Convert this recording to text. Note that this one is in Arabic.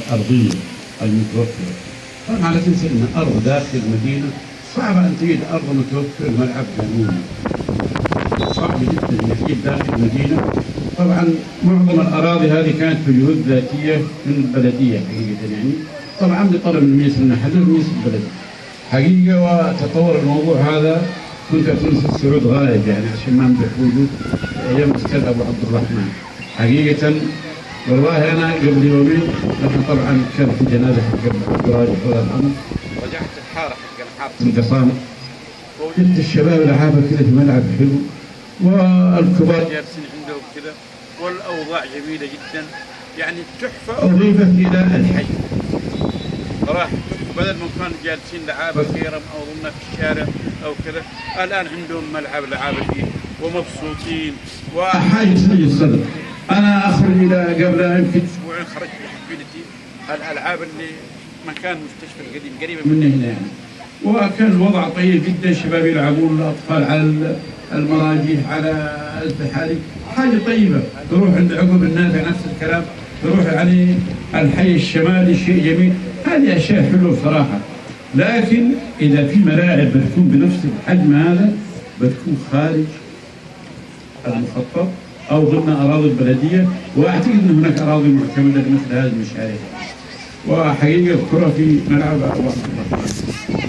الأرضية المتوفرة. طبعا على تنسى أن أرض داخل المدينة صعب أن تجد أرض متوفرة ملعب قانوني، صعب جدا أن تجد داخل المدينة. طبعا معظم الأراضي هذه كانت في جهود ذاتية من البلدية حقيقة، يعني طبعا بطلب المجلس النحل والمجلس البلدي حقيقة. وتطور الموضوع هذا كنت أتونس السعود غايب يعني عشان ما أمدح وجود أيام الأستاذ أبو عبد الرحمن حقيقة. والله أنا قبل يومين نحن طبعا كان في جنازة حق الدراجة الله يرحمه، رجعت الحارة حق الحارة انقسام، وجدت الشباب لعابة كذا في ملعب حلو والكبار جالسين عندهم كذا، والأوضاع جميلة جدا يعني تحفة. أضيفت إلى الحي صراحة بدل ما كانوا جالسين لعابة خيرا أو ضمنا في الشارع أو كذا، الآن عندهم ملعب لعابة فيه ومبسوطين. وحاجة سيد الصدر. أنا أخرج إلى قبل يمكن أسبوعين خرجت بحفيدتي الألعاب اللي مكان مستشفى القديم قريبة من هنا يعني، وكان الوضع طيب جدا، الشباب يلعبون، الأطفال على المراجيح على الزحالق، حاجة طيبة. تروح عند عقب النافع نفس الكلام، تروح يعني الحي الشمالي شيء جميل. هذه أشياء حلوة صراحة. لكن إذا في ملاعب بتكون بنفس الحجم هذا بتكون خارج المخطط أو ضمن أراضي البلدية، وأعتقد أن هناك أراضي معتمدة لمثل هذه المشاريع. وحقيقة الكرة في ملعب أبو عبد الرحمن